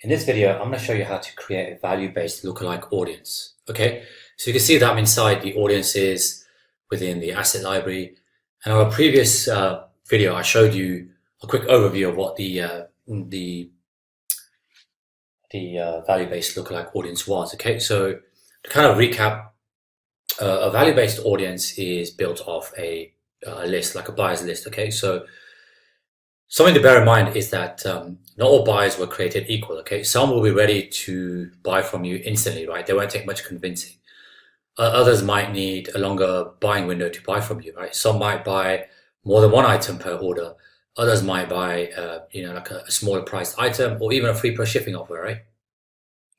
In this video, I'm going to show you how to create a value-based lookalike audience. Okay, so you can see that I'm inside the audiences within the asset library. And in our previous video, I showed you a quick overview of what the value-based lookalike audience was. Okay, so to kind of recap, a value-based audience is built off a list, like a buyer's list. Okay, so something to bear in mind is that not all buyers were created equal. Okay, some will be ready to buy from you instantly, right? They won't take much convincing. Others might need a longer buying window to buy from you, right? Some might buy more than one item per order. Others might buy, like a smaller priced item or even a free plus shipping offer, right?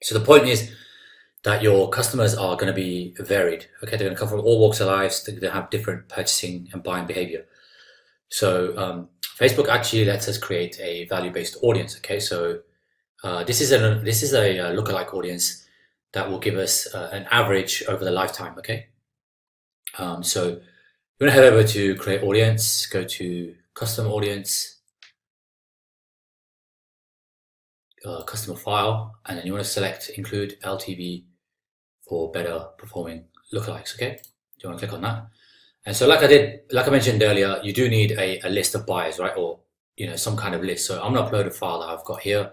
So the point is that your customers are going to be varied. Okay, they're going to come from all walks of life. They're going to have different purchasing and buying behavior. So Facebook actually lets us create a value-based audience. Okay, so this is a lookalike audience that will give us an average over the lifetime. Okay, so you want to head over to create audience, go to custom audience, customer file, and then you want to select include LTV for better performing lookalikes. Okay, you want to click on that. And so like I mentioned earlier, you do need a list of buyers, right? Or, some kind of list. So I'm going to upload a file that I've got here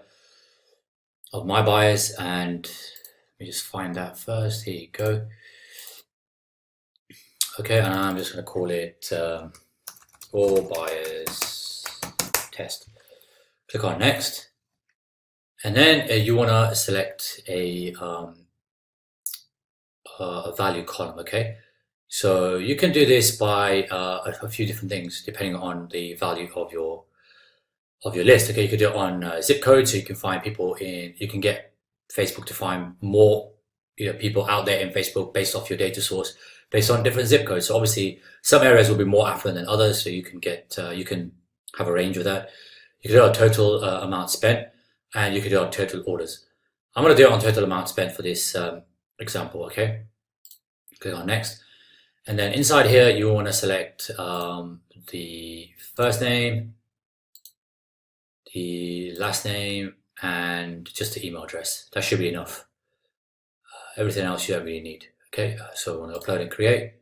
of my buyers, and let me just find that first. Here you go. Okay, and I'm just going to call it all buyers test. Click on next. And then you want to select a value column, okay? So you can do this by a few different things depending on the value of your list. Okay, you could do it on zip code, so you can find people you can get Facebook to find more people out there in Facebook based off your data source, based on different zip codes. So obviously some areas will be more affluent than others, so you can get you can have a range of that. You can do it on total amount spent, and you can do it on total orders. I'm going to do it on total amount spent for this example. Okay, click on next. And then inside here, you want to select the first name, the last name, and just the email address. That should be enough. Everything else you don't really need. Okay, so I want to upload and create.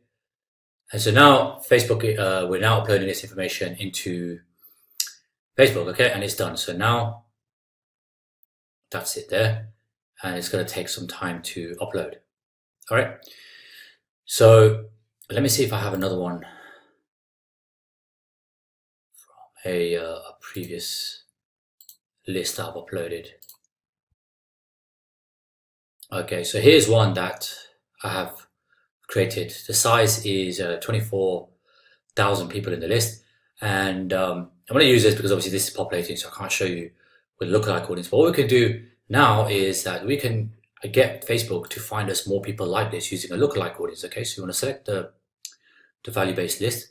And so now Facebook, we're now uploading this information into Facebook. Okay, and it's done. So now that's it there, and it's going to take some time to upload. All right. So let me see if I have another one from a previous list I've uploaded. Okay, so here's one that I have created. The size is 24,000 people in the list, and I'm going to use this because obviously this is populating, so I can't show you with lookalike audience. But what we can do now is that we can get Facebook to find us more people like this using a lookalike audience. Okay, so you want to select the value-based list,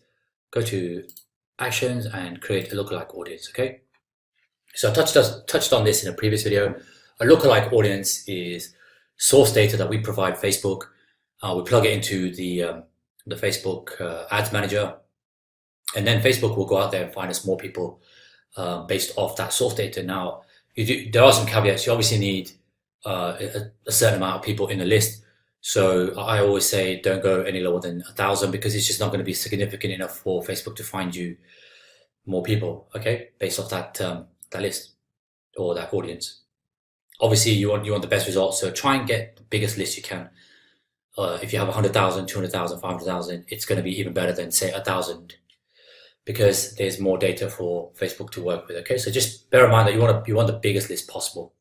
go to actions and create a lookalike audience. Okay, so I touched on this in a previous video. A lookalike audience is source data that we provide Facebook. We plug it into the Facebook ads manager, and then Facebook will go out there and find us more people based off that source data. Now, there are some caveats. You obviously need a certain amount of people in the list. So I always say don't go any lower than 1,000 because it's just not going to be significant enough for Facebook to find you more people. Okay, based off that that list or that audience. Obviously, you want the best results. So try and get the biggest list you can. If you have 100,000, 200,000, 500,000, it's going to be even better than say 1,000 because there's more data for Facebook to work with. Okay, so just bear in mind that you want the biggest list possible.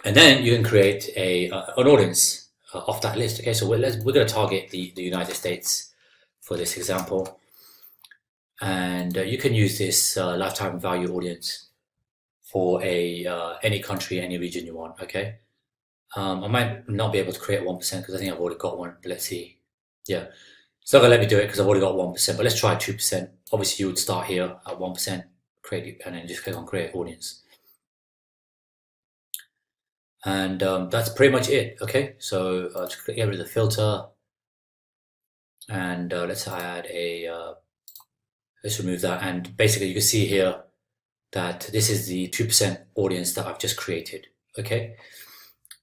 And then you can create an audience off that list. Okay, so we're going to target the United States for this example, and you can use this lifetime value audience for any country, any region you want. Okay, I might not be able to create 1% because I think I've already got one. But let's see. Yeah, it's not going to let me do it because I've already got 1%. But let's try 2%. Obviously, you would start here at 1%, create, and then just click on create audience. And that's pretty much it. Okay, so to get rid of the filter, and let's add let's remove that. And basically, you can see here that this is the 2% audience that I've just created, okay,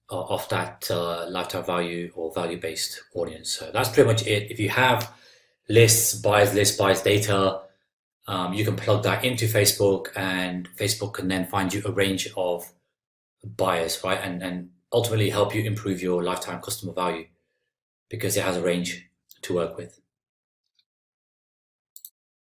of that lifetime value or value-based audience. So that's pretty much it. If you have lists, buyers data, you can plug that into Facebook, and Facebook can then find you a range of buyers, right? And ultimately help you improve your lifetime customer value because it has a range to work with.